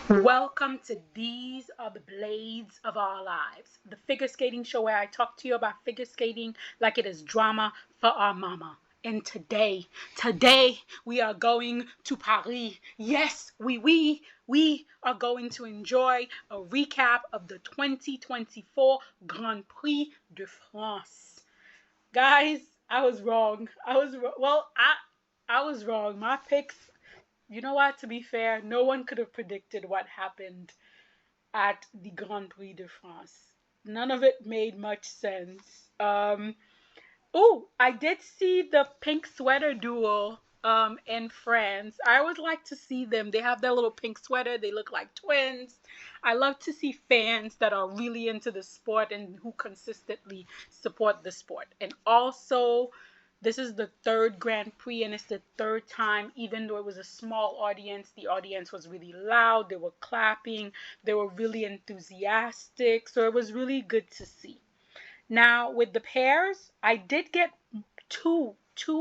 Welcome to These Are the Blades of Our Lives, the figure skating show where I talk to you about figure skating like it is drama for our mama. And today we are going to Paris. Yes, we are going to enjoy a recap of the 2024 Grand Prix de France. Guys, I was wrong. I was wrong. My picks, you know what? To be fair, no one could have predicted what happened at the Grand Prix de France. None of it made much sense. Oh, I did see the pink sweater duo in France. I always like to see them. They have their little pink sweater. They look like twins. I love to see fans that are really into the sport and who consistently support the sport. And also, this is the third Grand Prix, and it's the third time, even though it was a small audience, the audience was really loud. They were clapping, they were really enthusiastic. So it was really good to see. Now, with the pairs, I did get two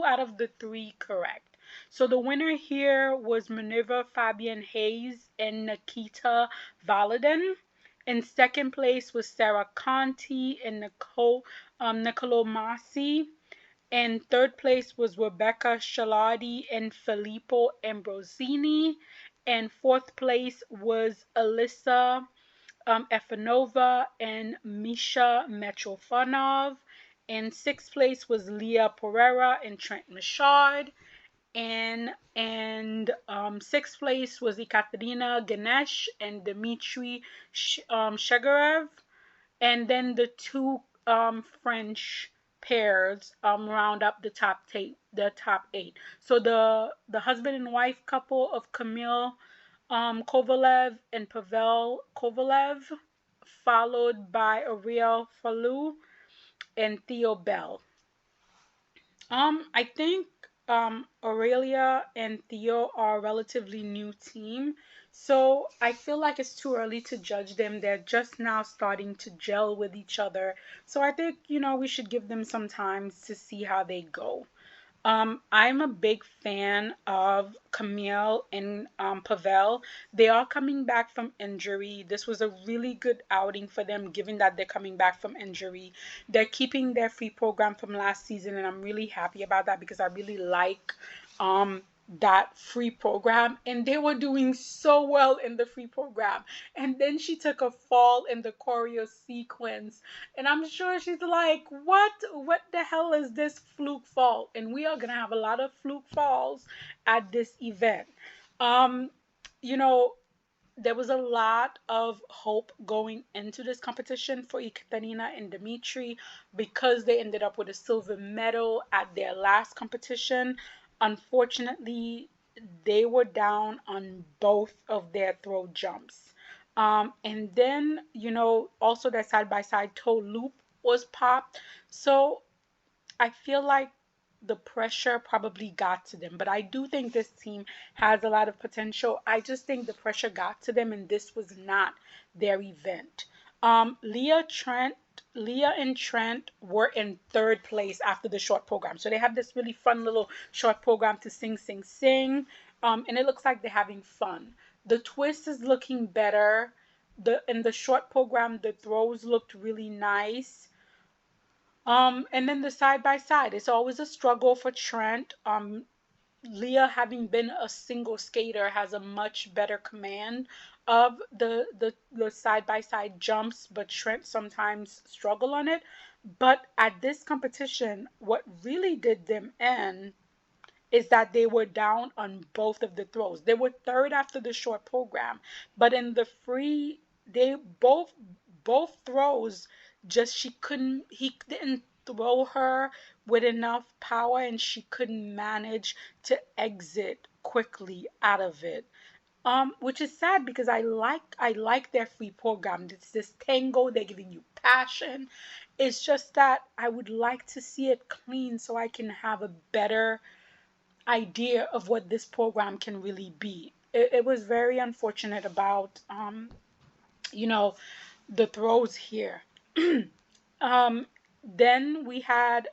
out of the three correct. So the winner here was Minerva Fabian Hayes and Nikita Valadin. In second place was Sarah Conti and Nicolo Masi. And third place was Rebecca Shaladi and Filippo Ambrosini. And fourth place was Alyssa Efanova and Misha Metrofanov. In sixth place was Leah Pereira and Trent Machard. And sixth place was Ekaterina Ganesh and Dmitry Shegarev. And then the two French pairs round up the top eight. So the husband and wife couple of Camille Kovalev and Pavel Kovalev, followed by Ariel Falou and Theo Bell. I think Aurelia and Theo are a relatively new team, so I feel like it's too early to judge them. They're just now starting to gel with each other, so I think we should give them some time to see how they go. I'm a big fan of Camille and Pavel. They are coming back from injury. This was a really good outing for them, given that they're coming back from injury. They're keeping their free program from last season, and I'm really happy about that because I really like that free program, and they were doing so well in the free program. And then she took a fall in the choreo sequence, and I'm sure she's like, what the hell is this fluke fall? And we are gonna have a lot of fluke falls at this event. um you know there was a lot of hope going into this competition for Ekaterina and Dmitry because they ended up with a silver medal at their last competition. Unfortunately, they were down on both of their throw jumps. And then, also their side by side toe loop was popped. So I feel like the pressure probably got to them, but I do think this team has a lot of potential. I just think the pressure got to them, and this was not their event. Leah and Trent were in third place after the short program. So they have this really fun little short program to sing, sing, sing. And it looks like they're having fun. The twist is looking better. In the short program, the throws looked really nice. And then the side by side, it's always a struggle for Trent. Leah, having been a single skater, has a much better command of the side by side jumps, but Trent sometimes struggle on it. But at this competition, what really did them in is that they were down on both of the throws. They were third after the short program, but in the free, they both throws, just he didn't throw her with enough power, and she couldn't manage to exit quickly out of it. Which is sad because I like their free program. It's this tango, they're giving you passion. It's just that I would like to see it clean so I can have a better idea of what this program can really be. It was very unfortunate about you know the throws here. um then we had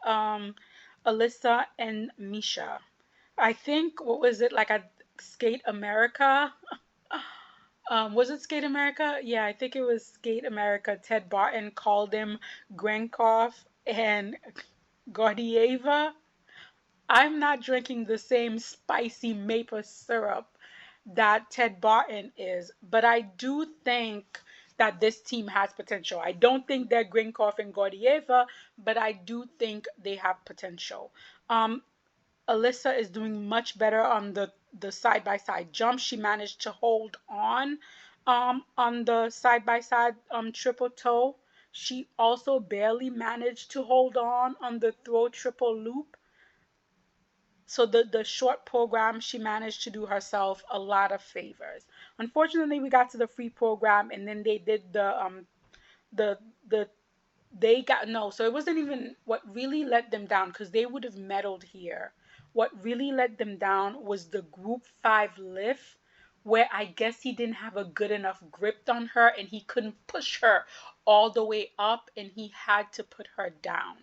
Alyssa and Misha. I think, what was it, like, at Skate America? Was it Skate America? Yeah, I think it was Skate America. Ted Barton called him Grinkov and Gordeeva. I'm not drinking the same spicy maple syrup that Ted Barton is, but I do think that this team has potential. I don't think they're Grinkov and Gordieva, but I do think they have potential. Um, Alyssa is doing much better on the side by side jump. She managed to hold on the side by side triple toe. She also barely managed to hold on the throw triple loop. So the short program, she managed to do herself a lot of favors. Unfortunately, we got to the free program and then they did the the they got no, so it wasn't even what really let them down because they would have medaled here. What really let them down was the group 5 lift where I guess he didn't have a good enough grip on her and he couldn't push her all the way up and he had to put her down.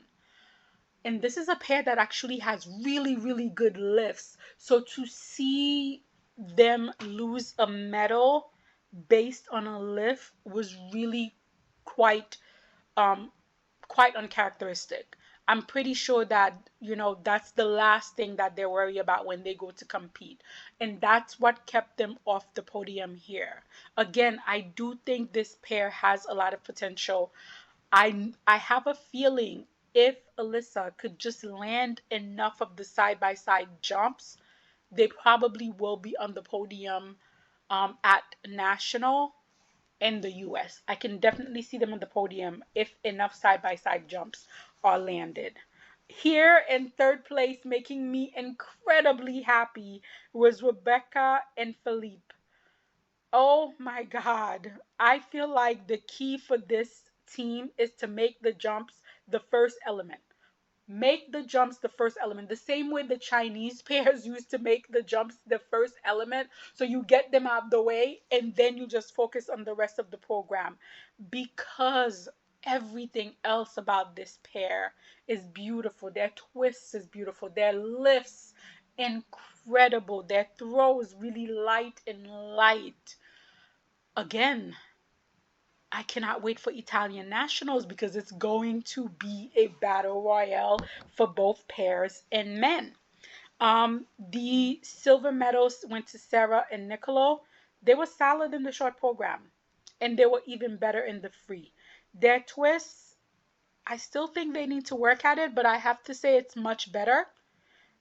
And this is a pair that actually has really, really good lifts. So to see them lose a medal based on a lift was really quite um quite uncharacteristic. I'm pretty sure that, that's the last thing that they worry about when they go to compete. And that's what kept them off the podium here. Again, I do think this pair has a lot of potential. I have a feeling if Alyssa could just land enough of the side by side jumps, they probably will be on the podium at national in the US. I can definitely see them on the podium if enough side by side jumps are landed. Here in third place, making me incredibly happy, was Rebecca and Philippe. Oh my God. I feel like the key for this team is to make the jumps the first element. Make the jumps the first element. The same way the Chinese pairs used to make the jumps the first element. So you get them out of the way and then you just focus on the rest of the program. Because everything else about this pair is beautiful. Their twists is beautiful. Their lifts, incredible. Their throws, really light and light. Again, I cannot wait for Italian nationals because it's going to be a battle royale for both pairs and men. The silver medals went to Sarah and Nicolo. They were solid in the short program, and they were even better in the free. Their twists, I still think they need to work at it, but I have to say it's much better.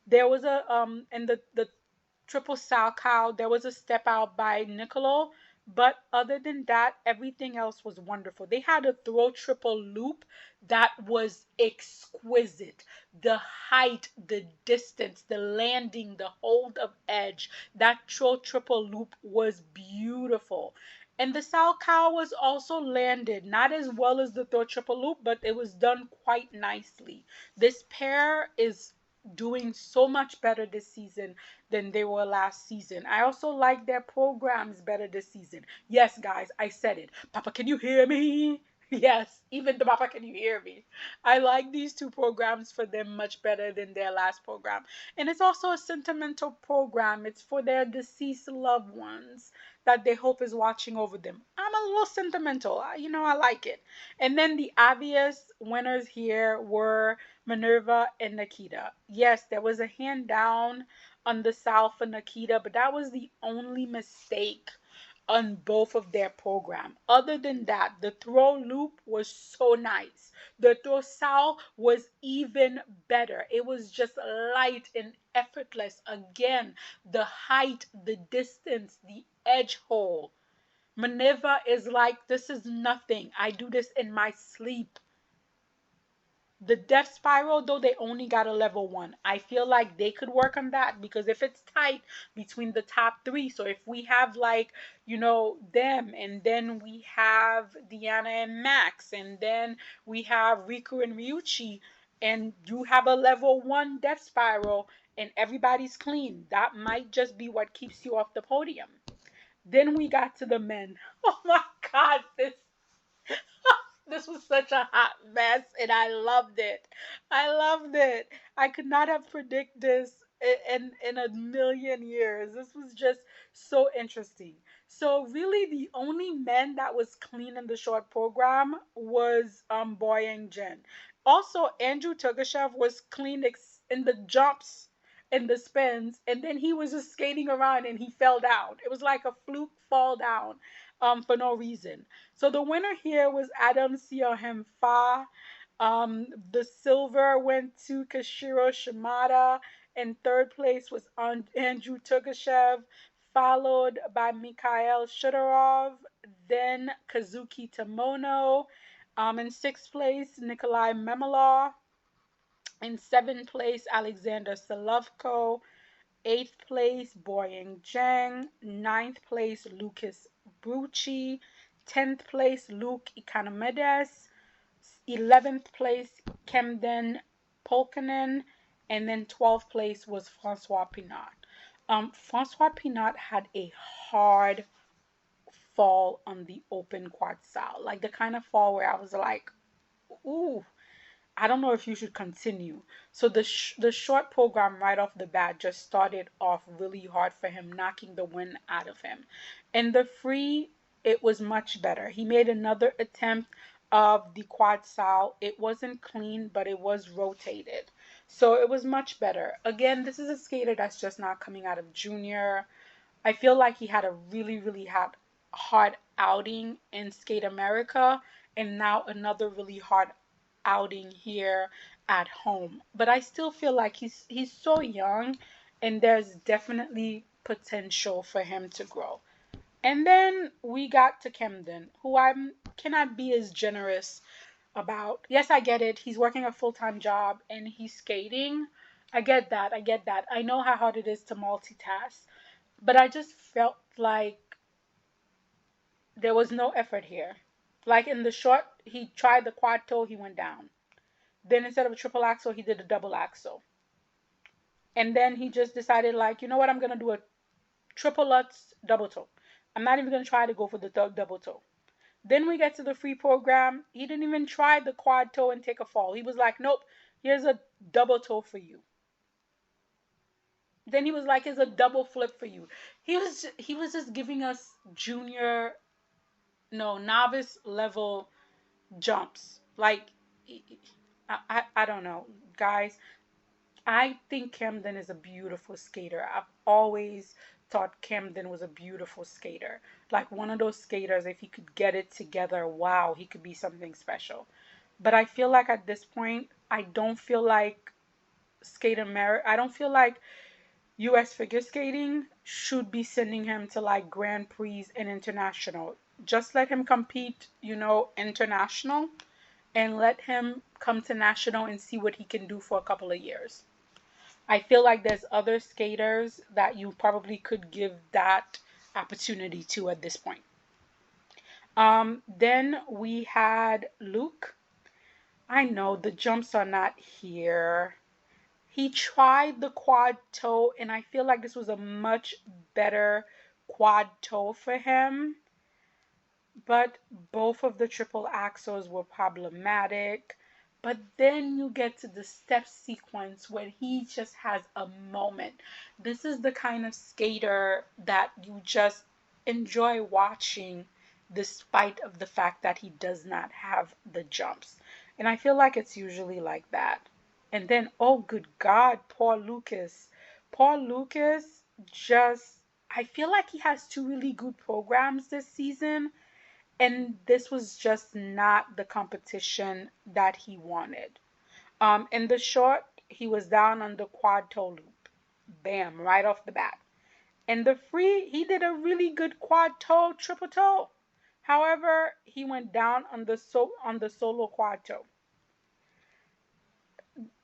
There was a in the triple Salchow, there was a step out by Nicolo, but other than that, everything else was wonderful. They had a throw triple loop that was exquisite. The height, the distance, the landing, the hold of edge, that throw triple loop was beautiful. And the Salchow was also landed, not as well as the throw triple loop, but it was done quite nicely. This pair is doing so much better this season than they were last season. I also like their programs better this season. Yes, guys, I said it. Papa, can you hear me? Yes, even the Papa, can you hear me? I like these two programs for them much better than their last program. And it's also a sentimental program. It's for their deceased loved ones that they hope is watching over them. I'm a little sentimental. I like it. And then the obvious winners here were Minerva and Nikita. Yes, there was a hand down on the South for Nikita, but that was the only mistake on both of their program. Other than that, the throw loop was so nice. The throw South was even better. It was just light and effortless. Again, the height, the distance, the edge hole. Minerva is like, this is nothing. I do this in my sleep. The death spiral, though, they only got a level 1. I feel like they could work on that because if it's tight between the top 3, so if we have like, them, and then we have Diana and Max, and then we have Riku and Ryuchi, and you have a level 1 death spiral, and everybody's clean, that might just be what keeps you off the podium. Then we got to the men. Oh my God, this was such a hot mess and I loved it. I loved it. I could not have predicted this in a million years. This was just so interesting. So really the only man that was clean in the short program was Boyang Jen. Also Andrew Tugashev was clean in the jumps and the spins, and then he was just skating around and he fell down. It was like a fluke fall down for no reason. So the winner here was Adam Siohemfa. The silver went to Kashiro Shimada, and third place was Andrew Tugashev, followed by Mikhail Shudorov, then Kazuki Tomono. In sixth place, Nikolai Memilov. In seventh place, Alexander Solovko. Eighth place, Boyang Zhang. Ninth place, Lucas Brucci. 10th place, Luke Ikanomides. 11th place, Kemden Polkanen. And then 12th place was Francois Pinot. Francois Pinot had a hard fall on the open quad style, like the kind of fall where I was like, ooh, I don't know if you should continue. So the short program right off the bat just started off really hard for him, knocking the wind out of him. And the free, it was much better. He made another attempt of the quad style. It wasn't clean, but it was rotated. So it was much better. Again, this is a skater that's just not coming out of junior. I feel like he had a really hard outing in Skate America, and now another really hard outing here at home. But I still feel like he's so young, and there's definitely potential for him to grow. And then we got to Camden, who I cannot be as generous about. Yes, I get it. He's working a full-time job and he's skating. I get that. I get that. I know how hard it is to multitask. But I just felt like there was no effort here. Like in the short, he tried the quad toe, he went down. Then instead of a triple axel, he did a double axel. And then he just decided, like, you know what, I'm going to do a triple lutz double toe. I'm not even going to try to go for the double toe. Then we get to the free program. He didn't even try the quad toe and take a fall. He was like, nope, here's a double toe for you. Then he was like, here's a double flip for you. He was just giving us junior, no, novice level jumps. Like, I don't know, guys. I think Camden is a beautiful skater. I've always thought Camden was a beautiful skater. Like one of those skaters, if he could get it together, wow, he could be something special. But I feel like at this point, I don't feel like I don't feel like US figure skating should be sending him to like Grand Prix and international. Just let him compete, international, and let him come to national and see what he can do for a couple of years. I feel like there's other skaters that you probably could give that opportunity to at this point. Then we had Luke. I know the jumps are not here. He tried the quad toe, and I feel like this was a much better quad toe for him. But both of the triple axles were problematic. But then you get to the step sequence where he just has a moment. This is the kind of skater that you just enjoy watching despite of the fact that he does not have the jumps. And I feel like it's usually like that. And then, oh good God, poor Lucas. Poor Lucas just, I feel like he has two really good programs this season, and this was just not the competition that he wanted. In the short, he was down on the quad toe loop. Bam, right off the bat. In the free, he did a really good quad toe, triple toe. However, he went down on the solo quad toe.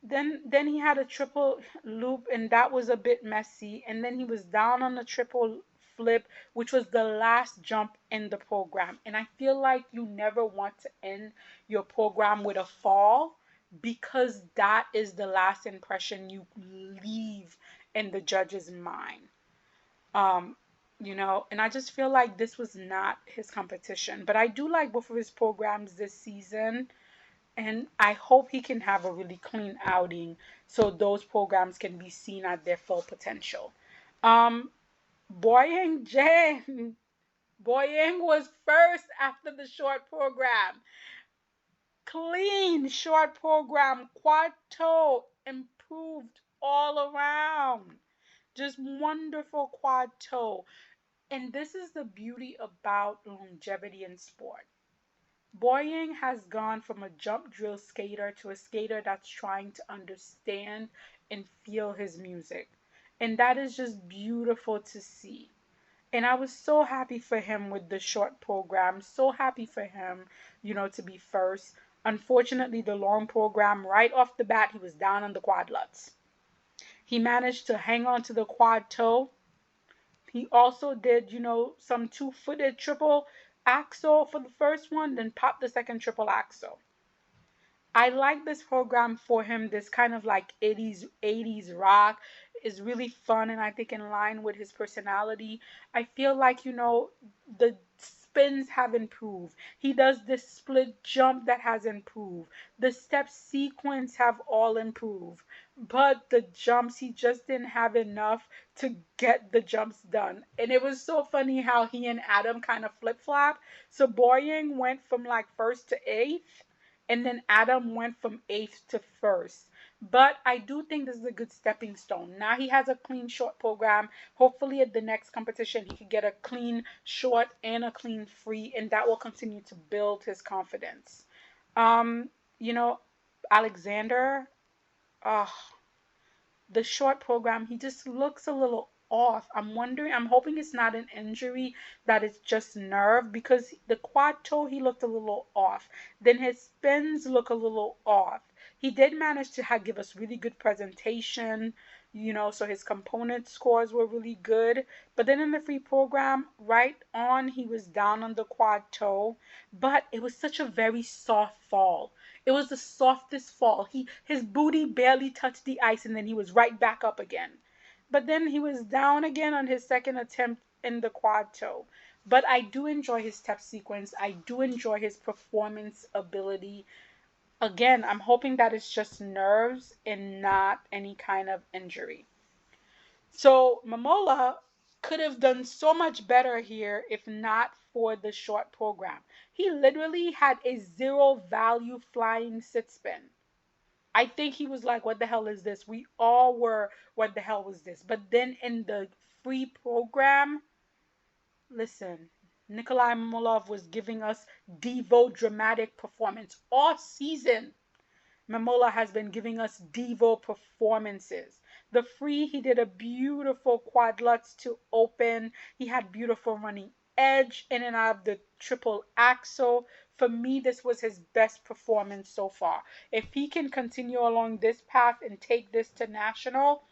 Then he had a triple loop, and that was a bit messy, and then he was down on the triple flip, which was the last jump in the program. And I feel like you never want to end your program with a fall, because that is the last impression you leave in the judge's mind. um and I just feel like this was not his competition, but I do like both of his programs this season, and I hope he can have a really clean outing so those programs can be seen at their full potential. Um, Boy and Jen. Boyang was first after the short program. Clean short program, quad toe, improved all around. Just wonderful quad toe. And this is the beauty about longevity in sport. Boyang has gone from a jump drill skater to a skater that's trying to understand and feel his music. And that is just beautiful to see. And I was so happy for him with the short program, so happy for him, to be first. Unfortunately, the long program, right off the bat, he was down on the quad lutz. He managed to hang on to the quad toe. He also did, some two-footed triple axel for the first one, then popped the second triple axel. I like this program for him. This kind of like 80s rock is really fun, and I think in line with his personality. I feel like, the spins have improved. He does this split jump that has improved. The step sequence have all improved. But the jumps, he just didn't have enough to get the jumps done. And it was so funny how he and Adam kind of flip-flop. So Boyang went from like first to eighth, and then Adam went from eighth to first. But I do think this is a good stepping stone. Now he has a clean short program. Hopefully at the next competition he could get a clean short and a clean free, and that will continue to build his confidence. Um, you know, Alexander, uh, the short program, he just looks a little off. I'm hoping it's not an injury, that it's just nerve, because the quad toe, he looked a little off. Then his spins look a little off. He did manage to give us really good presentation, so his component scores were really good. But then in the free program, right on, he was down on the quad toe, but it was such a very soft fall. It was the softest fall. His booty barely touched the ice, and then he was right back up again. But then he was down again on his second attempt in the quad toe. But I do enjoy his step sequence. I do enjoy his performance ability. Again, I'm hoping that it's just nerves and not any kind of injury. So Momola could have done so much better here if not for the short program. He literally had a zero value flying sit spin. I think he was like, what the hell is this? We all were, what the hell was this? But then in the free program, listen, Nikolai Momolov was giving us Devo dramatic performance all season. Momola has been giving us Devo performances. The free, he did a beautiful quad lutz to open. He had beautiful running edge in and out of the triple axel. For me, this was his best performance so far. If he can continue along this path and take this to national,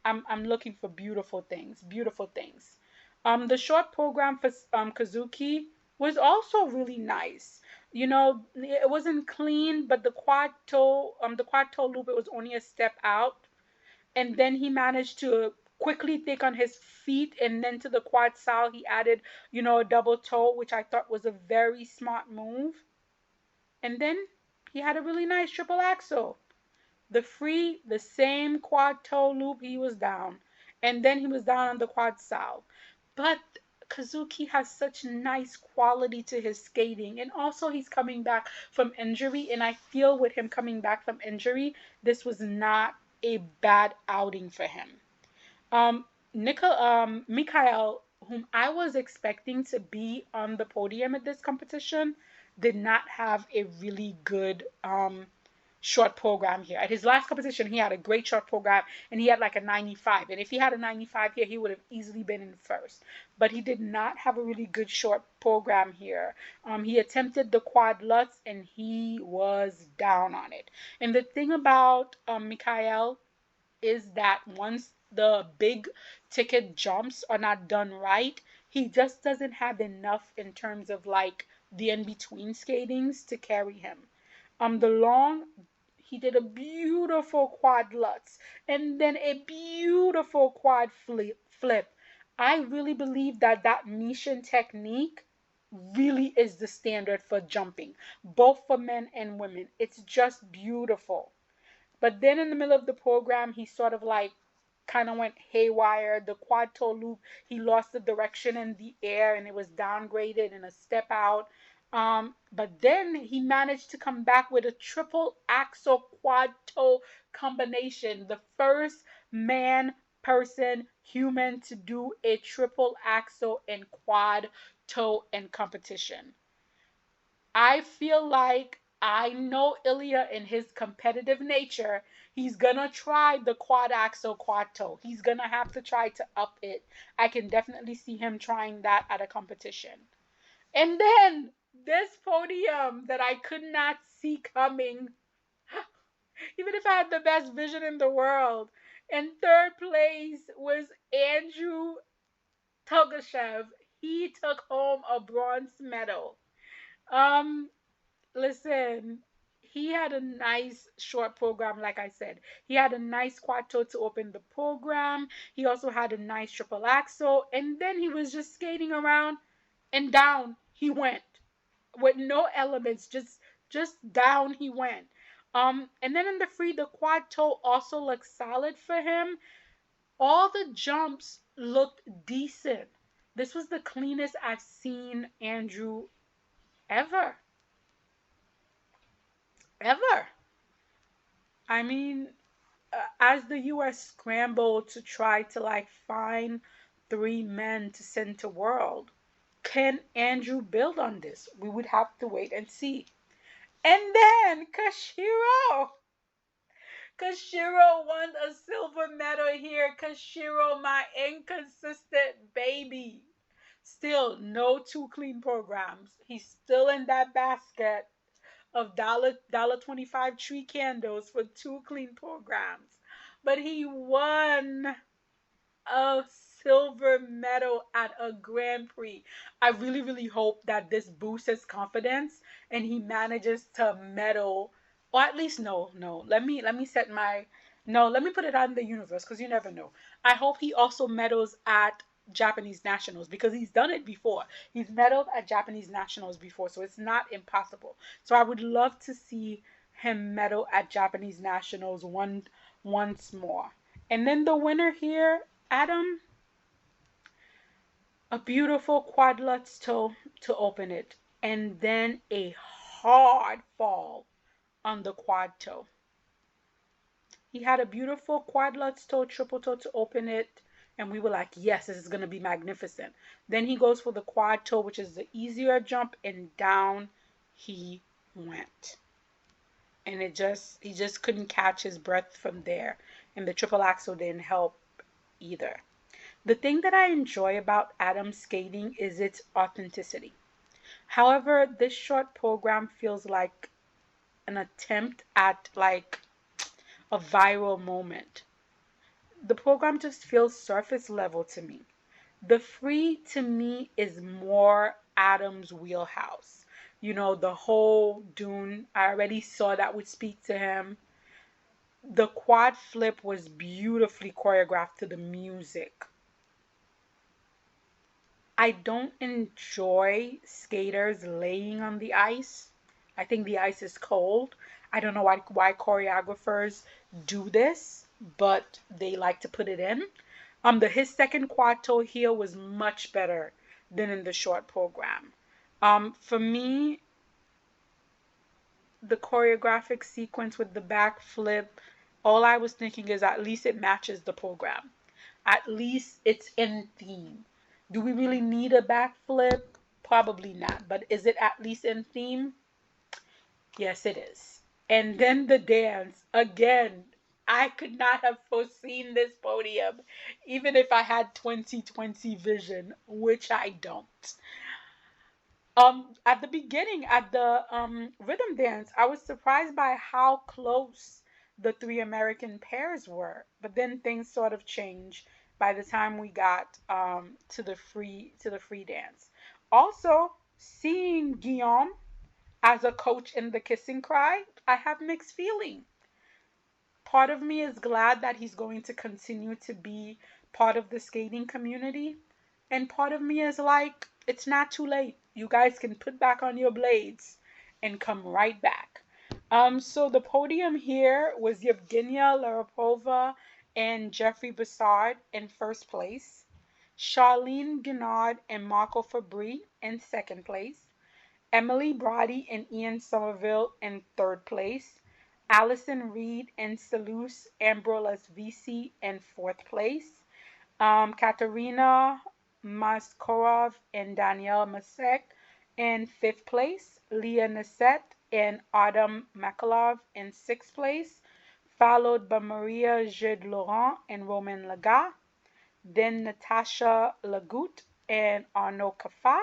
I'm looking for beautiful things, beautiful things. The short program for Kazuki was also really nice. It wasn't clean, but the quad toe loop, it was only a step out, and then he managed to quickly think on his feet, and then to the quad sal he added, a double toe, which I thought was a very smart move. And then he had a really nice triple axel. The free, the same quad toe loop, he was down. And then he was down on the quad sal. But Kazuki has such nice quality to his skating. And also he's coming back from injury. And I feel with him coming back from injury, this was not a bad outing for him. Mikhail, whom I was expecting to be on the podium at this competition, did not have a really good short program here. At his last competition, he had a great short program, and he had like a 95. And if he had a 95 here, he would have easily been in first. But he did not have a really good short program here. He attempted the quad lutz, and he was down on it. And the thing about Mikhail is that once the big ticket jumps are not done right, he just doesn't have enough in terms of like the in between skatings to carry him. The long, he did a beautiful quad lutz and then a beautiful quad flip. I really believe that Mission technique really is the standard for jumping, both for men and women. It's just beautiful. But then in the middle of the program, he sort of like kind of went haywire. The quad toe loop, he lost the direction in the air and it was downgraded in a step out. But then he managed to come back with a triple axel quad toe combination. The first man, person, human to do a triple axel and quad toe in competition. I feel like I know Ilya in his competitive nature. He's gonna try the quad axel quad toe. He's gonna have to try to up it. I can definitely see him trying that at a competition. And then this podium that I could not see coming, even if I had the best vision in the world. In third place was Andrew Togashev. He took home a bronze medal. Um, Listen, he had a nice short program, like I said. He had a nice quad toe to open the program. He also had a nice triple axel. And then he was just skating around and down he went with no elements, just down he went. And then in the free, the quad toe also looked solid for him. All the jumps looked decent. This was the cleanest I've seen Andrew ever. Ever. I mean, as the US scrambled to try to like find three men to send to World, can Andrew build on this? We would have to wait and see. And then Kashiro won a silver medal here. Kashiro, my inconsistent baby. Still, no two clean programs. He's still in that basket of dollar 25 tree candles for two clean programs. But he won a silver medal at a Grand Prix. I really, really hope that this boosts his confidence and he manages to medal, or at least no. Let me set my no. Let me put it out in the universe because you never know. I hope he also medals at Japanese nationals because he's done it before. He's medaled at Japanese nationals before, so it's not impossible. So I would love to see him medal at Japanese nationals once more. And then the winner here, Adam, a beautiful quad lutz toe to open it, and then a hard fall on the quad toe. He had a beautiful quad lutz toe, triple toe to open it, and we were like, yes, this is going to be magnificent. Then he goes for the quad toe, which is the easier jump, and down he went. And he just couldn't catch his breath from there. And the triple axel didn't help either. The thing that I enjoy about Adam's skating is its authenticity. However, this short program feels like an attempt at like a viral moment. The program just feels surface level to me. The free to me is more Adam's wheelhouse. You know, the whole dune, I already saw that would speak to him. The quad flip was beautifully choreographed to the music. I don't enjoy skaters laying on the ice. I think the ice is cold. I don't know why choreographers do this, but they like to put it in. His second quad toe heel was much better than in the short program. For me, the choreographic sequence with the back flip, all I was thinking is at least it matches the program. At least it's in theme. Do we really need a backflip? Probably not. But is it at least in theme? Yes, it is. And then the dance. Again, I could not have foreseen this podium, even if I had 2020 vision, which I don't. At the beginning, at the rhythm dance, I was surprised by how close the three American pairs were. But then things sort of changed by the time we got to the free dance. Also, seeing Guillaume as a coach in the kissing cry, I have mixed feeling. Part of me is glad that he's going to continue to be part of the skating community, and part of me is like, it's not too late. You guys can put back on your blades and come right back. So the podium here was Evgenia Larapova and Jeffrey Bessard in first place. Charlene Guinard and Marco Fabri in second place. Emily Brody and Ian Somerville in third place. Allison Reed and Selous Ambrolas Visi in fourth place. Katerina Maskorov and Danielle Masek in fifth place. Leah Nasset and Adam Makalov in sixth place, followed by Maria Jade Laurent and Roman Laga, then Natasha Lagut and Arnaud Kafa,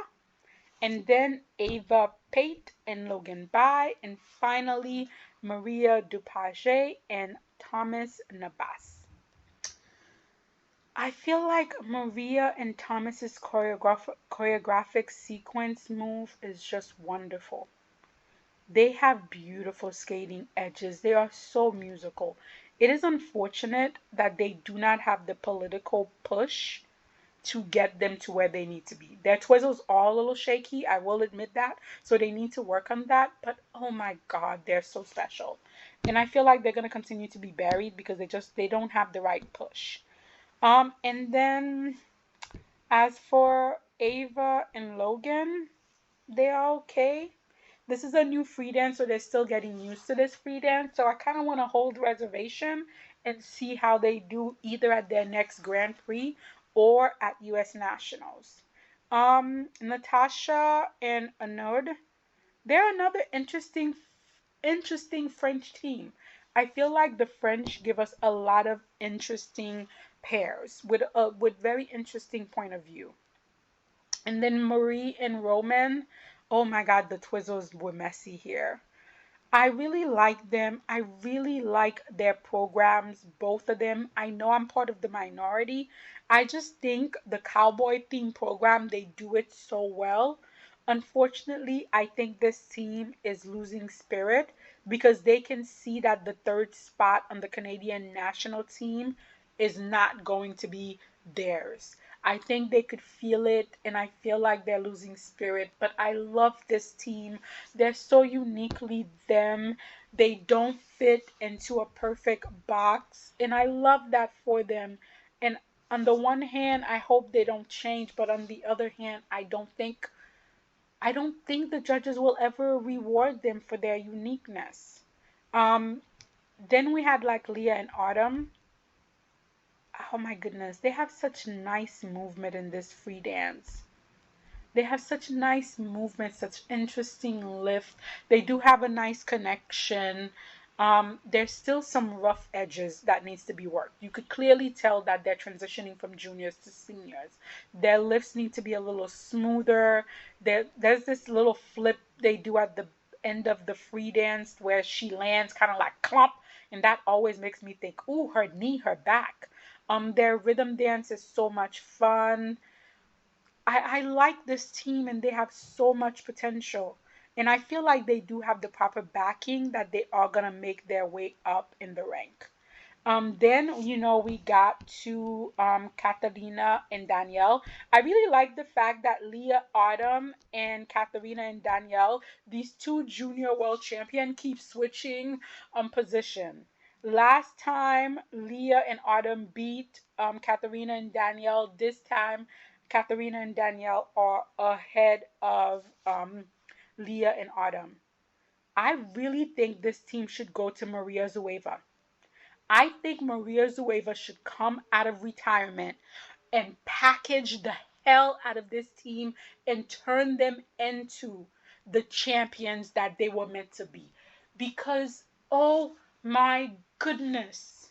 and then Ava Pate and Logan Bai, and finally Maria Dupage and Thomas Nabas. I feel like Maria and Thomas's choreographic sequence move is just wonderful. They have beautiful skating edges. They are so musical. It is unfortunate that they do not have the political push to get them to where they need to be. Their twizzles are a little shaky, I will admit that. So they need to work on that. But oh my God, they're so special. And I feel like they're gonna continue to be buried because they don't have the right push. And then as for Ava and Logan, they are okay. This is a new free dance, so they're still getting used to this free dance. So I kind of want to hold reservation and see how they do either at their next Grand Prix or at US Nationals. Natasha and Anod, they're another interesting French team. I feel like the French give us a lot of interesting pairs with very interesting point of view. And then Marie and Roman, oh my God, the Twizzles were messy here. I really like them. I really like their programs, both of them. I know I'm part of the minority. I just think the cowboy theme program, they do it so well. Unfortunately, I think this team is losing spirit because they can see that the third spot on the Canadian national team is not going to be theirs. I think they could feel it, and I feel like they're losing spirit. But I love this team. They're so uniquely them. They don't fit into a perfect box, and I love that for them. And on the one hand, I hope they don't change, but on the other hand, I don't think the judges will ever reward them for their uniqueness. Um, then we had like Leah and Autumn. Oh my goodness, they have such nice movement in this free dance. They have such nice movement, such interesting lift. They do have a nice connection. There's still some rough edges that needs to be worked. You could clearly tell that they're transitioning from juniors to seniors. Their lifts need to be a little smoother. There's this little flip they do at the end of the free dance where she lands kind of like clump, and that always makes me think, ooh, her knee, her back. Their rhythm dance is so much fun. I like this team and they have so much potential. And I feel like they do have the proper backing that they are going to make their way up in the rank. Then, we got to Katerina and Danielle. I really like the fact that Leah Autumn and Katerina and Danielle, these two junior world champion, keep switching position. Last time, Leah and Autumn beat Katerina and Danielle. This time, Katerina and Danielle are ahead of Leah and Autumn. I really think this team should go to Maria Zueva. I think Maria Zueva should come out of retirement and package the hell out of this team and turn them into the champions that they were meant to be. Because, oh my goodness,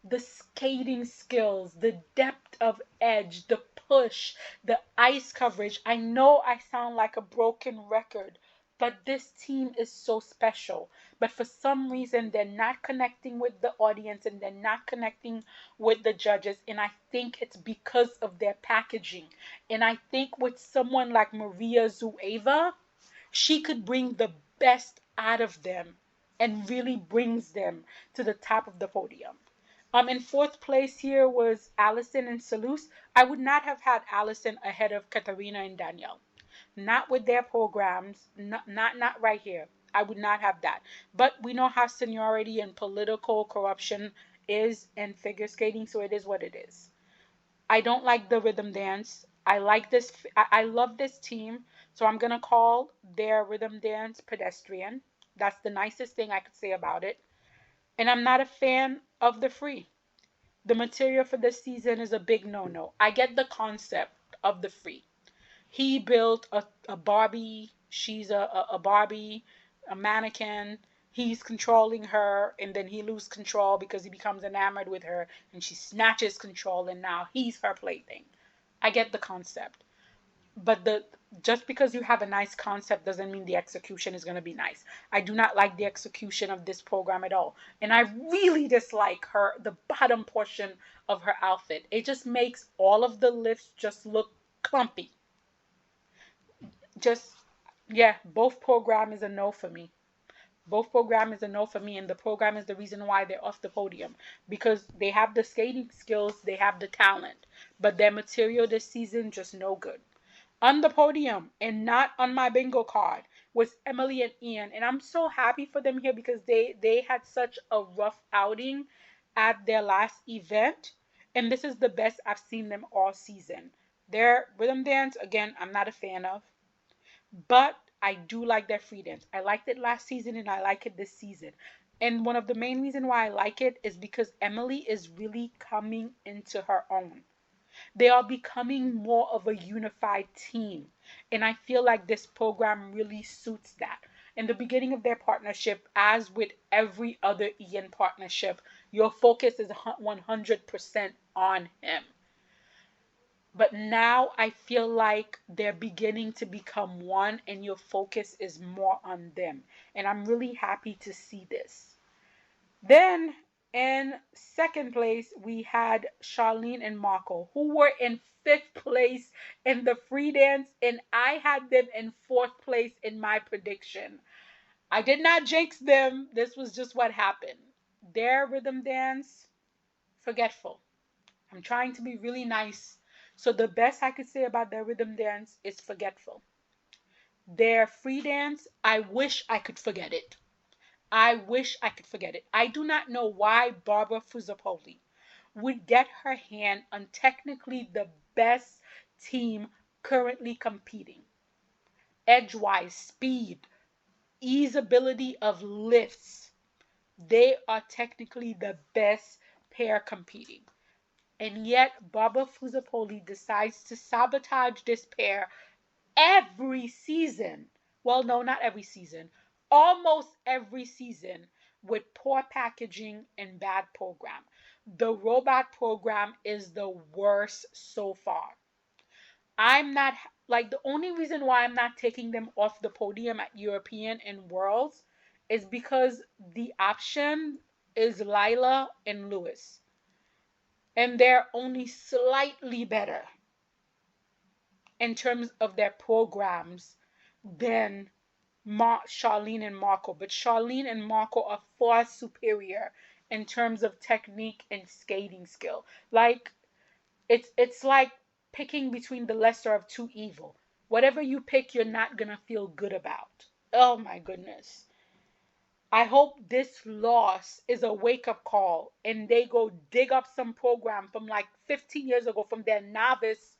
the skating skills, the depth of edge, the push, the ice coverage. I know I sound like a broken record, but this team is so special. But for some reason, they're not connecting with the audience and they're not connecting with the judges. And I think it's because of their packaging. And I think with someone like Maria Zueva, she could bring the best out of them and really brings them to the top of the podium. In fourth place here was Allison and Selous. I would not have had Allison ahead of Katarina and Danielle. Not with their programs. Not right here. I would not have that. But we know how seniority and political corruption is in figure skating, so it is what it is. I don't like the rhythm dance. I like this. I love this team, so I'm gonna call their rhythm dance pedestrian. That's the nicest thing I could say about it. And I'm not a fan of the free. The material for this season is a big no-no. I get the concept of the free. He built a Barbie. She's a Barbie, a mannequin. He's controlling her, and then he loses control because he becomes enamored with her, and she snatches control, and now he's her plaything. I get the concept, but the just because you have a nice concept doesn't mean the execution is going to be nice. I do not like the execution of this program at all, and I really dislike her the bottom portion of her outfit. It just makes all of the lifts just look clumpy. Just yeah, both program is a no for me. Both program is a no for me, and the program is the reason why they're off the podium, because they have the skating skills, they have the talent, but their material this season just no good. On the podium and not on my bingo card was Emily and Ian, and I'm so happy for them here because they had such a rough outing at their last event, and this is the best I've seen them all season. Their rhythm dance, again, I'm not a fan of. But I do like their free dance. I liked it last season and I like it this season. And one of the main reasons why I like it is because Emily is really coming into her own. They are becoming more of a unified team. And I feel like this program really suits that. In the beginning of their partnership, as with every other Ian partnership, your focus is 100% on him. But now I feel like they're beginning to become one and your focus is more on them. And I'm really happy to see this. Then in second place, we had Charlene and Marco, who were in fifth place in the free dance, and I had them in fourth place in my prediction. I did not jinx them. This was just what happened. Their rhythm dance, forgetful. I'm trying to be really nice. So the best I could say about their rhythm dance is forgetful. Their free dance, I wish I could forget it. I wish I could forget it. I do not know why Barbara Fusapoli would get her hand on technically the best team currently competing. Edgewise, speed, easeability of lifts. They are technically the best pair competing. And yet Barbara Fusapoli decides to sabotage this pair every season. Well, no, not every season. Almost every season with poor packaging and bad program. The robot program is the worst so far. I'm not like the only reason why I'm not taking them off the podium at European and Worlds is because the option is Lila and Lewis, and they're only slightly better in terms of their programs than Charlene and Marco. But Charlene and Marco are far superior in terms of technique and skating skill. Like it's like picking between the lesser of two evil. Whatever you pick, you're not gonna feel good about. Oh my goodness. I hope this loss is a wake-up call and they go dig up some program from like 15 years ago from their novice,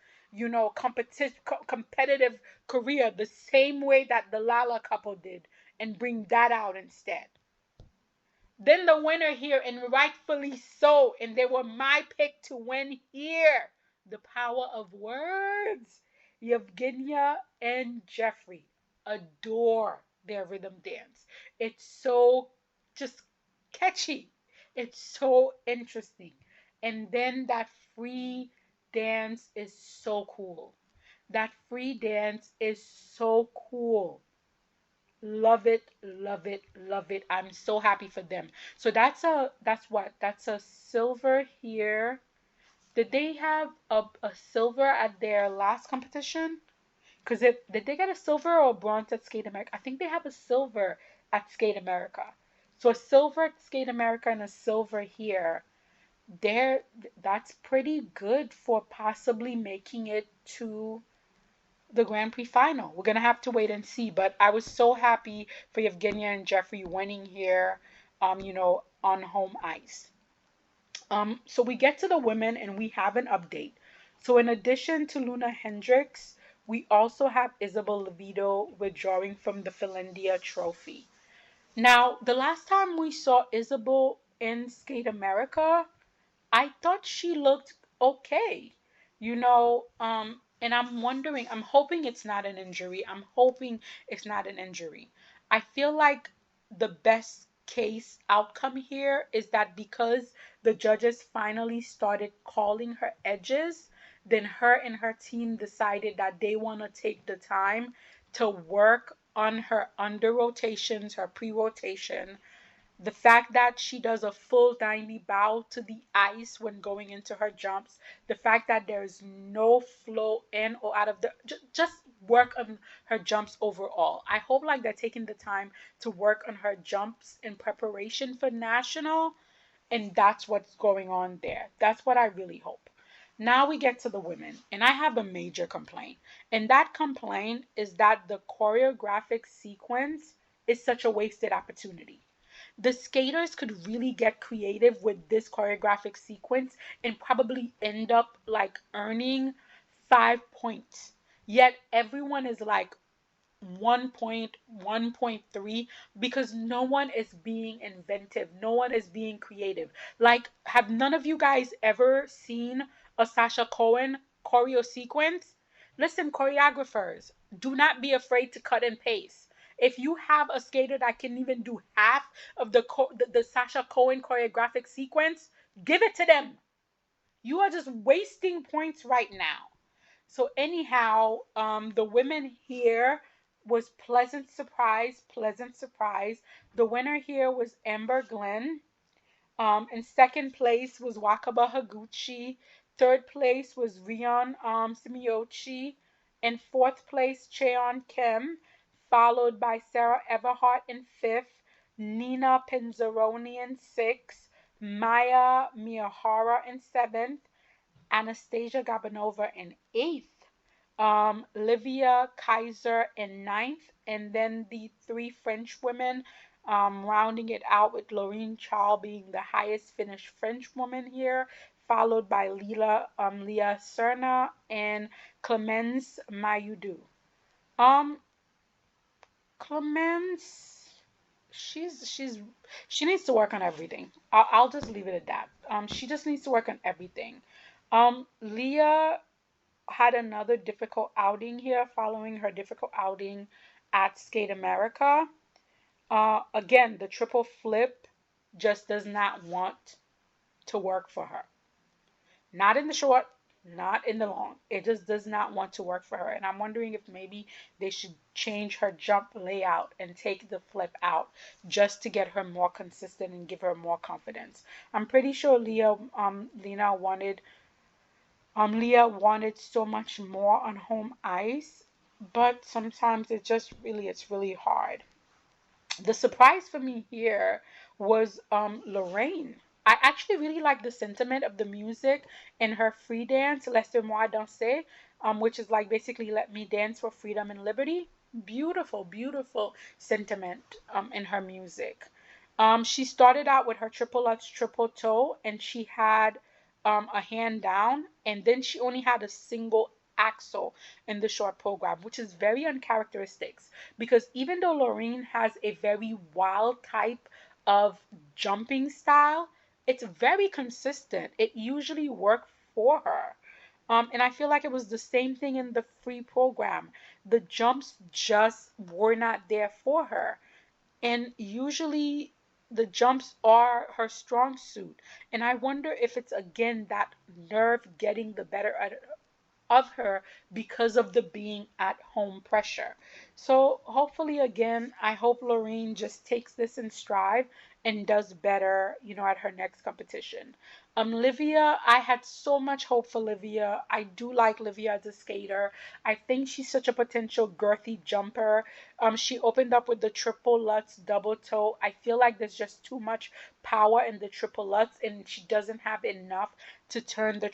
competitive career the same way that the Lala couple did and bring that out instead. Then the winner here, and rightfully so, and they were my pick to win here. The power of words. Evgenia and Jeffrey adore their rhythm dance. It's so just catchy. It's so interesting. And then that free dance is so cool. That free dance is so cool. Love it, love it, love it. I'm so happy for them. So that's a silver here. Did they have a silver at their last competition? Because did they get a silver or a bronze at Skate America? I think they have a silver at Skate America. So a silver at Skate America and a silver here. There, that's pretty good for possibly making it to the Grand Prix final. We're gonna have to wait and see. But I was so happy for Evgenia and Jeffrey winning here, on home ice. So we get to the women and we have an update. So in addition to Luna Hendricks, we also have Isabel Levito withdrawing from the Finlandia Trophy. Now, the last time we saw Isabel in Skate America, I thought she looked okay, and I'm wondering, I'm hoping it's not an injury. I'm hoping it's not an injury. I feel like the best case outcome here is that because the judges finally started calling her edges, then her and her team decided that they want to take the time to work on her under rotations, her pre-rotation, the fact that she does a full 90 bow to the ice when going into her jumps, the fact that there's no flow in or out of the, just work on her jumps overall. I hope like they're taking the time to work on her jumps in preparation for national, and that's what's going on there. That's what I really hope. Now we get to the women, and I have a major complaint. And that complaint is that the choreographic sequence is such a wasted opportunity. The skaters could really get creative with this choreographic sequence and probably end up like earning 5 points. Yet everyone is like 1 point, 1.3 because no one is being inventive. No one is being creative. Like, have none of you guys ever seen a Sasha Cohen choreo sequence? Listen, choreographers, do not be afraid to cut and paste. If you have a skater that can even do half of the Sasha Cohen choreographic sequence, give it to them. You are just wasting points right now. So anyhow, the women here was pleasant surprise, pleasant surprise. The winner here was Amber Glenn. In second place was Wakaba Higuchi. Third place was Rion Simiochi. In fourth place, Cheon Kim, followed by Sarah Everhart in fifth, Nina Pinzeroni in sixth, Maya Miyahara in seventh, Anastasia Gabanova in eighth, Livia Kaiser in ninth, and then the three French women, rounding it out with Laureen Charles being the highest finished French woman here, followed by Leah Serna and Clemence Mayudu. Um, Clemence, she needs to work on everything. I'll just leave it at that. She just needs to work on everything. Leah had another difficult outing here following her difficult outing at Skate America. Again, the triple flip just does not want to work for her. Not in the short, not in the long. It just does not want to work for her. And I'm wondering if maybe they should change her jump layout and take the flip out just to get her more consistent and give her more confidence. I'm pretty sure Leah wanted so much more on home ice, but sometimes it's really hard. The surprise for me here was Lorraine. I actually really like the sentiment of the music in her free dance, Laissez-moi danser, which is like basically let me dance for freedom and liberty. Beautiful, beautiful sentiment in her music. She started out with her triple Lutz triple toe, and she had a hand down, and then she only had a single axel in the short program, which is very uncharacteristic because even though Lorraine has a very wild type of jumping style, it's very consistent. It usually worked for her. And I feel like it was the same thing in the free program. The jumps just were not there for her. And usually the jumps are her strong suit. And I wonder if it's again that nerve getting the better of her because of the being at home pressure. So hopefully again, I hope Lorraine just takes this in stride and does better, at her next competition. Livia, I had so much hope for Livia. I do like Livia as a skater. I think she's such a potential girthy jumper. She opened up with the triple Lutz double toe. I feel like there's just too much power in the triple Lutz, and she doesn't have enough to turn the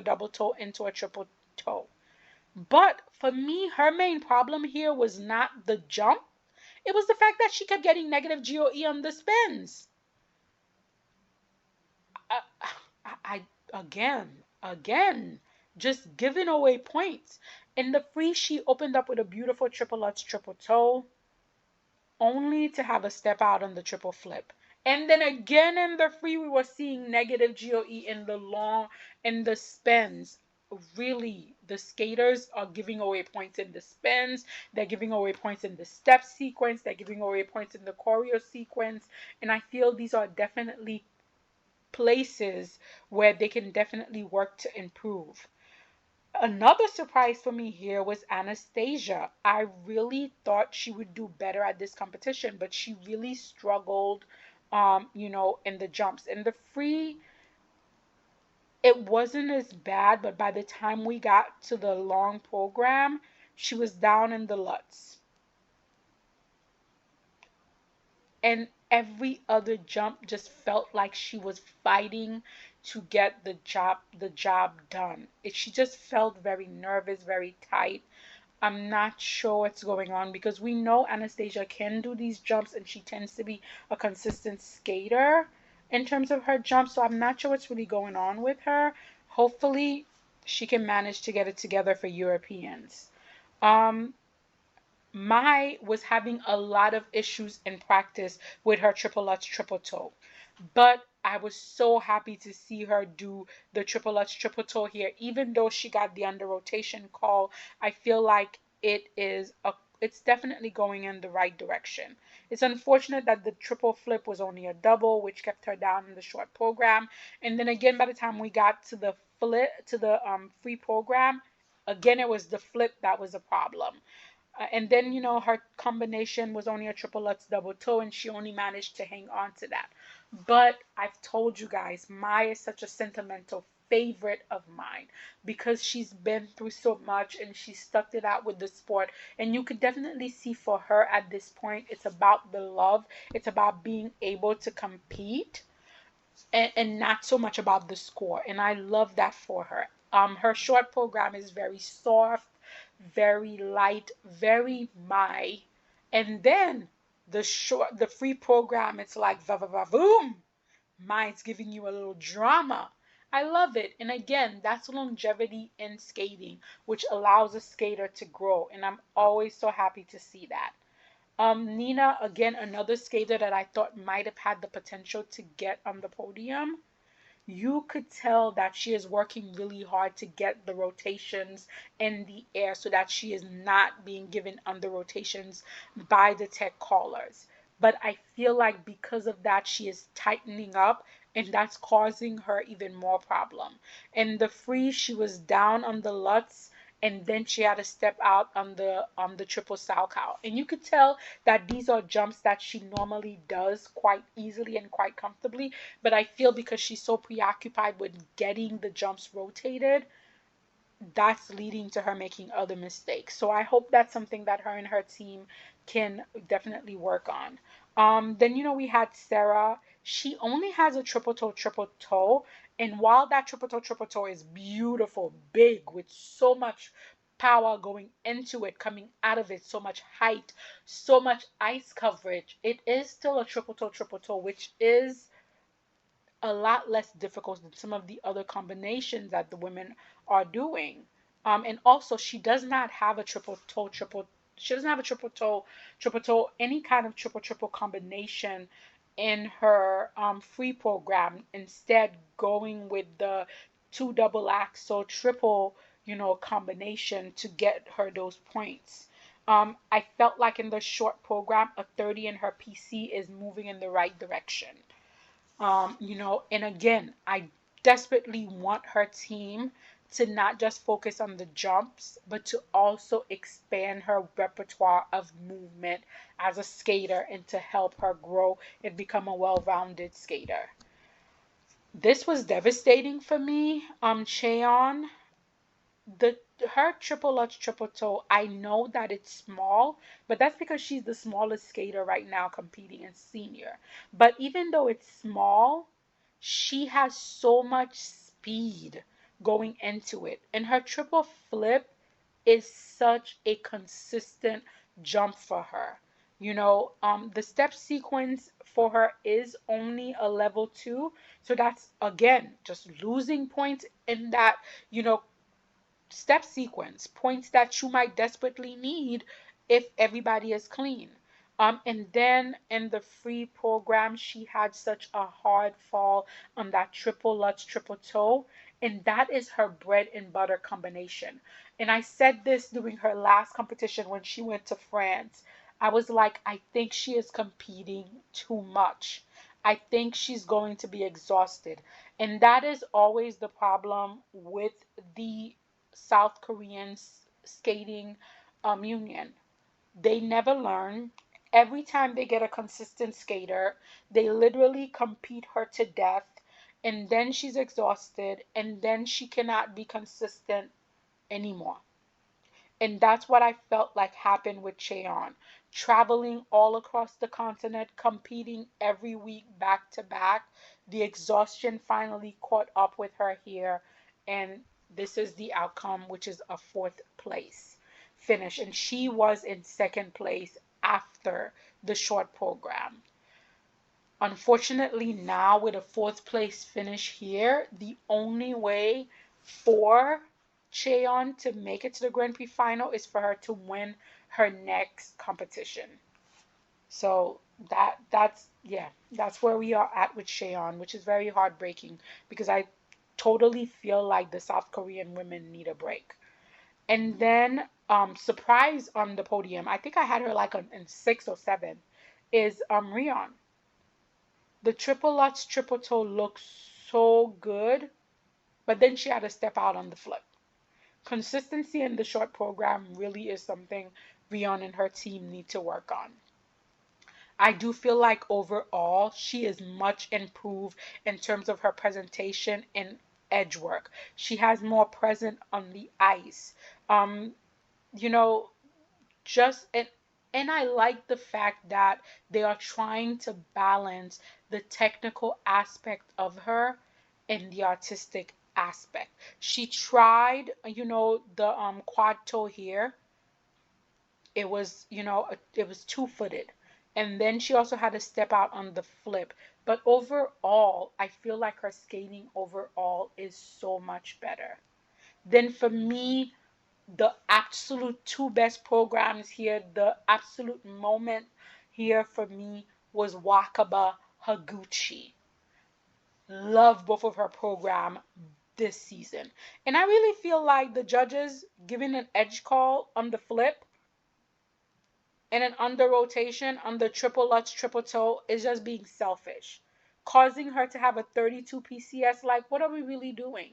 double toe into a triple toe. But for me, her main problem here was not the jump. It was the fact that she kept getting negative GOE on the spins. I again, just giving away points. In the free, she opened up with a beautiful triple Lutz triple toe, only to have a step out on the triple flip. And then again in the free, we were seeing negative GOE in the long, in the spins. Really, the skaters are giving away points in the spins. They're giving away points in the step sequence. They're giving away points in the choreo sequence. And I feel these are definitely places where they can definitely work to improve. Another surprise for me here was Anastasia. I really thought she would do better at this competition, but she really struggled, in the jumps. In the free, it wasn't as bad, but by the time we got to the long program, she was down in the Lutz. And every other jump just felt like she was fighting to get the job done. She just felt very nervous, very tight. I'm not sure what's going on because we know Anastasia can do these jumps and she tends to be a consistent skater in terms of her jumps. So I'm not sure what's really going on with her. Hopefully she can manage to get it together for Europeans. Um, Mai was having a lot of issues in practice with her triple Lutz triple toe. But I was so happy to see her do the triple Lutz triple toe here. Even though she got the under rotation call, I feel like it's definitely going in the right direction. It's unfortunate that the triple flip was only a double, which kept her down in the short program. And then again, by the time we got to the free program, again it was the flip that was a problem. And then, her combination was only a triple Lutz double toe, and she only managed to hang on to that. But I've told you guys, Mai is such a sentimental favorite of mine because she's been through so much and she stuck it out with the sport. And you could definitely see for her at this point, it's about the love, it's about being able to compete and not so much about the score. And I love that for her. Her short program is very soft, very light, very my. And then the free program, it's like va va va boom. Mine's giving you a little drama. I love it. And again, that's longevity in skating, which allows a skater to grow. And I'm always so happy to see that. Nina, again, another skater that I thought might have had the potential to get on the podium. You could tell that she is working really hard to get the rotations in the air so that she is not being given under rotations by the tech callers. But I feel like because of that, she is tightening up and that's causing her even more problem. In the free, she was down on the Lutz and then she had to step out on the triple Salchow. And you could tell that these are jumps that she normally does quite easily and quite comfortably, but I feel because she's so preoccupied with getting the jumps rotated, that's leading to her making other mistakes. So I hope that's something that her and her team can definitely work on. Then we had Sarah. She only has a triple toe, and while that triple toe is beautiful, big with so much power going into it, coming out of it, so much height, so much ice coverage, it is still a triple toe, which is a lot less difficult than some of the other combinations that the women are doing. And also, she does not have a she doesn't have a triple toe, any kind of triple combination in her free program. Instead, going with the two double axel triple, combination to get her those points. I felt like in the short program, a 30 in her PC is moving in the right direction. And again, I desperately want her team to not just focus on the jumps, but to also expand her repertoire of movement as a skater and to help her grow and become a well-rounded skater. This was devastating for me. Cheon, the her triple Lutz triple toe, I know that it's small, but that's because she's the smallest skater right now competing in senior. But even though it's small, she has so much speed going into it. And her triple flip is such a consistent jump for her. The step sequence for her is only a level 2. So that's, again, just losing points in that, you know, step sequence, points that you might desperately need if everybody is clean. And then in the free program, she had such a hard fall on that triple Lutz triple toe, and that is her bread and butter combination. And I said this during her last competition when she went to France. I was like, I think she is competing too much. I think she's going to be exhausted. And that is always the problem with the South Korean skating union. They never learn. Every time they get a consistent skater, they literally compete her to death, and then she's exhausted, and then she cannot be consistent anymore. And that's what I felt like happened with Cheon. Traveling all across the continent, competing every week back to back. The exhaustion finally caught up with her here. And this is the outcome, which is a fourth place finish. And she was in second place after the short program. Unfortunately, now with a fourth place finish here, the only way for Cheon to make it to the Grand Prix final is for her to win her next competition. So that's where we are at with Cheon, which is very heartbreaking because I totally feel like the South Korean women need a break. And then surprise on the podium, I think I had her like in 6 or 7, is Rion. The triple Lutz triple toe looks so good, but then she had to step out on the flip. Consistency in the short program really is something Rion and her team need to work on. I do feel like overall she is much improved in terms of her presentation and edge work. She has more present on the ice. Um, you know, just and I like the fact that they are trying to balance the technical aspect of her and the artistic aspect. She tried, the quad toe here. It was two-footed. And then she also had to step out on the flip. But overall, I feel like her skating overall is so much better. Then for me, the absolute two best programs here, the absolute moment here for me was Wakaba Higuchi. Love both of her program this season. And I really feel like the judges giving an edge call on the flip and an under rotation on the triple Lutz triple toe is just being selfish, causing her to have a 32 PCS. Like, what are we really doing?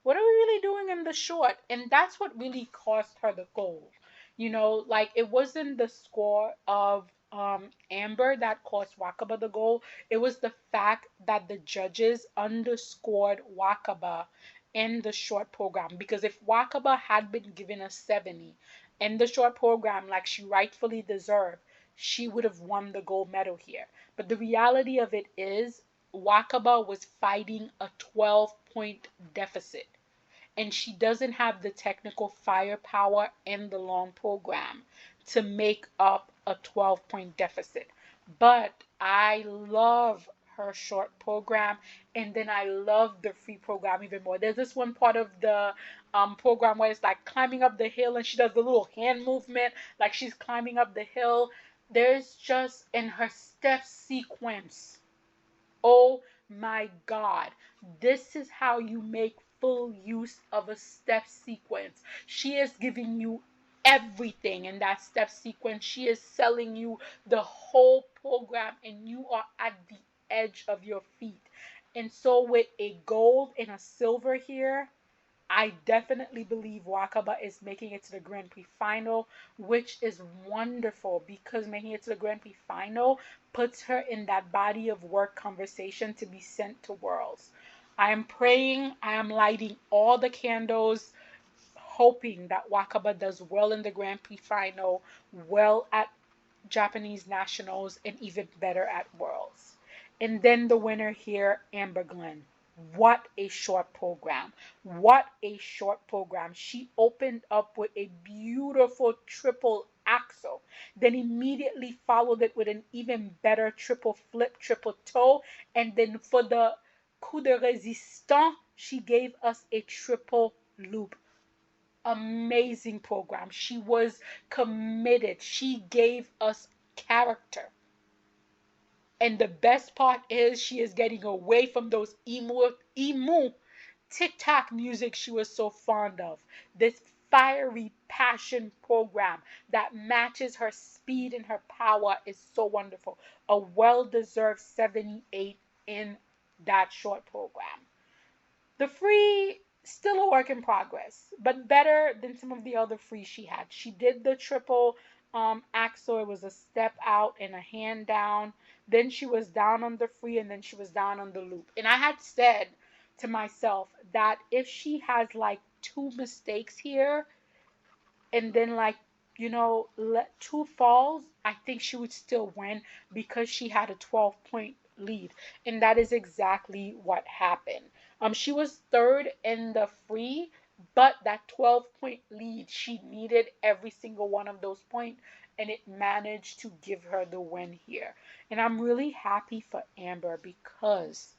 What are we really doing in the short? And that's what really cost her the gold. Like it wasn't the score of Amber that cost Wakaba the goal. It was the fact that the judges underscored Wakaba in the short program. Because if Wakaba had been given a 70 in the short program like she rightfully deserved, she would have won the gold medal here. But the reality of it is, Wakaba was fighting a 12-point deficit, and she doesn't have the technical firepower in the long program to make up a 12-point deficit. But I love her short program, and then I love the free program even more. There's this one part of the program where it's like climbing up the hill, and she does the little hand movement like she's climbing up the hill. There's just in her step sequence. Oh my God. This is how you make full use of a step sequence. She is giving you everything in that step sequence. She is selling you the whole program, and you are at the edge of your feet. And so, with a gold and a silver here, I definitely believe Wakaba is making it to the Grand Prix final, which is wonderful because making it to the Grand Prix final puts her in that body of work conversation to be sent to Worlds. I am praying, I am lighting all the candles, hoping that Wakaba does well in the Grand Prix final, well at Japanese nationals, and even better at Worlds. And then the winner here, Amber Glenn. What a short program. What a short program. She opened up with a beautiful triple axel, then immediately followed it with an even better triple flip, triple toe, and then for the coup de résistance, she gave us a triple loop. Amazing program. She was committed. She gave us character. And the best part is she is getting away from those emu TikTok music she was so fond of. This fiery passion program that matches her speed and her power is so wonderful. A well-deserved 78 in that short program. The free, still a work in progress, but better than some of the other free she had. She did the triple axel. It was a step out and a hand down. Then she was down on the free, and then she was down on the loop. And I had said to myself that if she has like two mistakes here, and then like let two falls, I think she would still win because she had a 12-point lead, and that is exactly what happened. She was third in the free, but that 12-point lead, she needed every single one of those points, and it managed to give her the win here. And I'm really happy for Amber because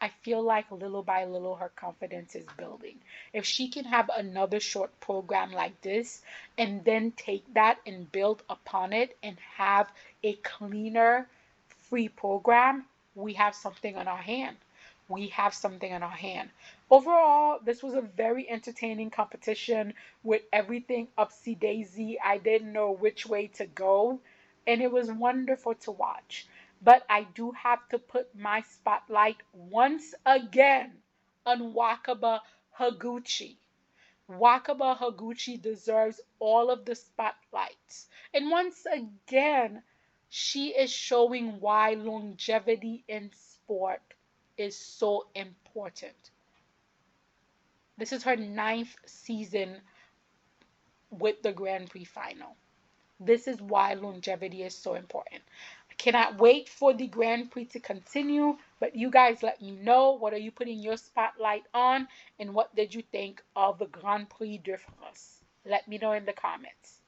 I feel like little by little her confidence is building. If she can have another short program like this and then take that and build upon it and have a cleaner free program, we have something on our hand. We have something on our hand. Overall, this was a very entertaining competition with everything upsy daisy. I didn't know which way to go, and it was wonderful to watch. But I do have to put my spotlight once again on Wakaba Higuchi. Wakaba Higuchi deserves all of the spotlights. And once again, she is showing why longevity in sport is so important. This is her 9th season with the Grand Prix final. This is why longevity is so important. I cannot wait for the Grand Prix to continue, but you guys let me know, what are you putting your spotlight on, and what did you think of the Grand Prix de France? Let me know in the comments.